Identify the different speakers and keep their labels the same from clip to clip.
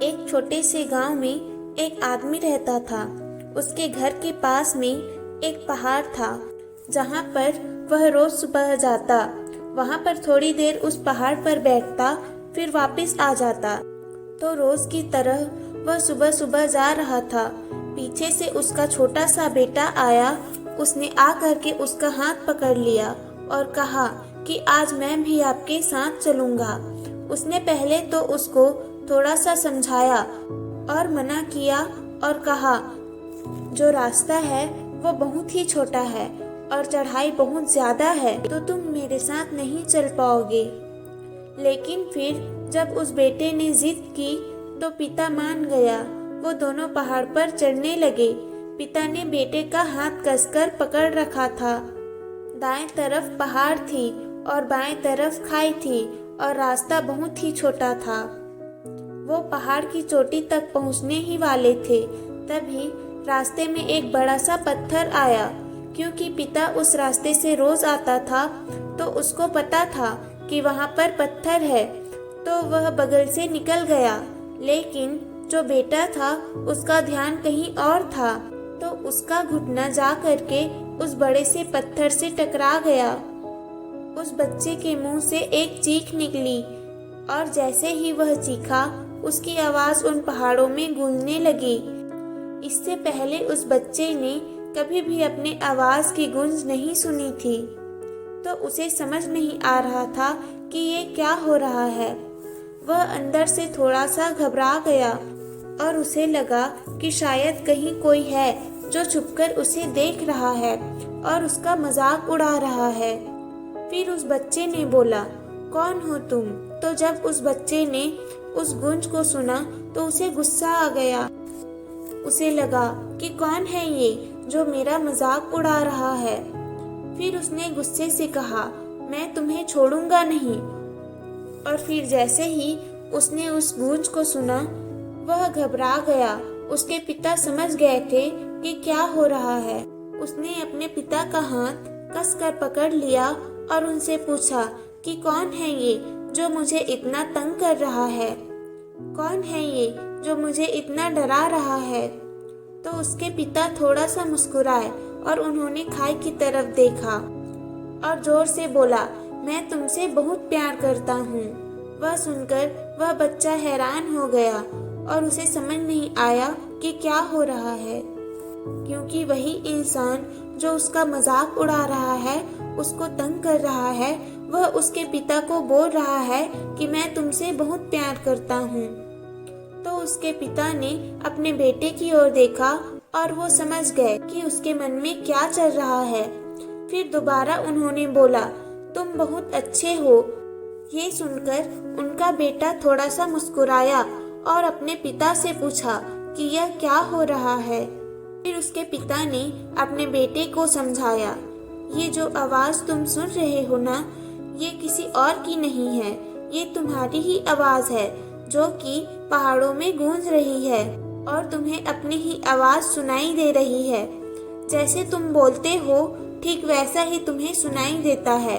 Speaker 1: एक छोटे से गांव में एक आदमी रहता था। उसके घर के पास में एक पहाड़ था जहां पर वह रोज सुबह जाता, वहां पर थोड़ी देर उस पहाड़ पर बैठता, फिर वापस आ जाता। तो रोज की तरह वह सुबह सुबह जा रहा था। पीछे से उसका छोटा सा बेटा आया। उसने आ करके उसका हाथ पकड़ लिया और कहा कि आज मैं भी आपके साथ चलूंगा। उसने पहले तो उसको थोड़ा सा समझाया और मना किया और कहा, जो रास्ता है वो बहुत ही छोटा है और चढ़ाई बहुत ज्यादा है, तो तुम मेरे साथ नहीं चल पाओगे। लेकिन फिर जब उस बेटे ने जिद की तो पिता मान गया। वो दोनों पहाड़ पर चढ़ने लगे। पिता ने बेटे का हाथ कसकर पकड़ रखा था। दाएं तरफ पहाड़ थी और बाएं तरफ खाई थी और रास्ता बहुत ही छोटा था। वो पहाड़ की चोटी तक पहुंचने ही वाले थे, तभी रास्ते में एक बड़ा सा पत्थर आया। क्योंकि पिता उस रास्ते से रोज आता था तो उसको पता था कि वहां पर पत्थर है, तो वह बगल से निकल गया। लेकिन जो बेटा था उसका ध्यान कहीं और था, तो उसका घुटना जा करके उस बड़े से पत्थर से टकरा गया। उस बच्चे के मुंह से एक चीख निकली और जैसे ही वह चीखा, उसकी आवाज उन पहाड़ों में गूंजने लगी। इससे पहले उस बच्चे ने कभी भी अपने आवाज की गूंज नहीं सुनी थी, तो उसे समझ नहीं आ रहा था कि ये क्या हो रहा है। वह अंदर से थोड़ा सा घबरा गया और उसे लगा कि शायद कहीं कोई है जो छुपकर उसे देख रहा है और उसका मजाक उड़ा रहा है। फिर उस बच्चे ने बोला, कौन हो तुम? तो जब उस बच्चे ने उस गूंज को सुना तो उसे गुस्सा आ गया। उसे लगा कि कौन है ये जो मेरा मजाक उड़ा रहा है। फिर उसने गुस्से से कहा, मैं तुम्हें छोड़ूंगा नहीं। और फिर जैसे ही उसने उस गूंज को सुना, वह घबरा गया। उसके पिता समझ गए थे कि क्या हो रहा है। उसने अपने पिता का हाथ कसकर पकड़ लिया और उनसे पूछा कि कौन है ये जो मुझे इतना तंग कर रहा है? कौन है ये जो मुझे इतना डरा रहा है? तो उसके पिता थोड़ा सा मुस्कुराए और उन्होंने खाई की तरफ देखा और जोर से बोला, मैं तुमसे बहुत प्यार करता हूँ। वह सुनकर वह बच्चा हैरान हो गया और उसे समझ नहीं आया कि क्या हो रहा है, क्योंकि वही इंसान जो उसका मजाक उड़ा रहा है, उसको तंग कर रहा है, वह उसके पिता को बोल रहा है कि मैं तुमसे बहुत प्यार करता हूँ। तो उसके पिता ने अपने बेटे की ओर देखा और वो समझ गए कि उसके मन में क्या चल रहा है। फिर दोबारा उन्होंने बोला, तुम बहुत अच्छे हो। ये सुनकर उनका बेटा थोड़ा सा मुस्कुराया और अपने पिता से पूछा कि यह क्या हो रहा है। फिर उसके पिता ने अपने बेटे को समझाया, ये जो आवाज तुम सुन रहे हो ना, ये किसी और की नहीं है, ये तुम्हारी ही आवाज है जो कि पहाड़ों में गूंज रही है और तुम्हें अपनी ही आवाज सुनाई दे रही है। जैसे तुम बोलते हो ठीक वैसा ही तुम्हें सुनाई देता है।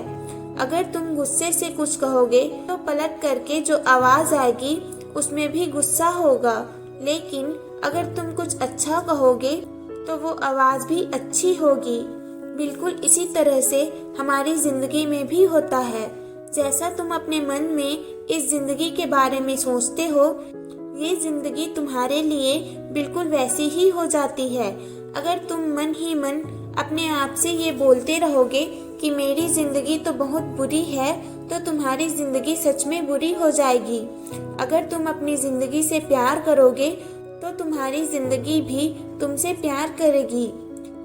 Speaker 1: अगर तुम गुस्से से कुछ कहोगे तो पलट करके जो आवाज आएगी उसमें भी गुस्सा होगा, लेकिन अगर तुम कुछ अच्छा कहोगे तो वो आवाज भी अच्छी होगी। बिल्कुल इसी तरह से हमारी जिंदगी में भी होता है। जैसा तुम अपने मन में इस जिंदगी के बारे में सोचते हो, ये जिंदगी तुम्हारे लिए बिल्कुल वैसी ही हो जाती है। अगर तुम मन ही मन अपने आप से ये बोलते रहोगे कि मेरी जिंदगी तो बहुत बुरी है, तो तुम्हारी जिंदगी सच में बुरी हो जाएगी। अगर तुम अपनी जिंदगी से प्यार करोगे तो तुम्हारी जिंदगी भी तुमसे प्यार करेगी।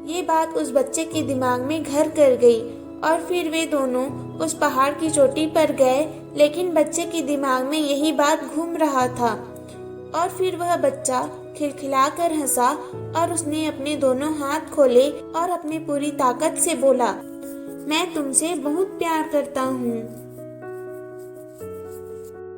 Speaker 1: ये बात उस बच्चे के दिमाग में घर कर गई और फिर वे दोनों उस पहाड़ की चोटी पर गए। लेकिन बच्चे के दिमाग में यही बात घूम रहा था और फिर वह बच्चा खिलखिलाकर हंसा और उसने अपने दोनों हाथ खोले और अपनी पूरी ताकत से बोला, मैं तुमसे बहुत प्यार करता हूँ।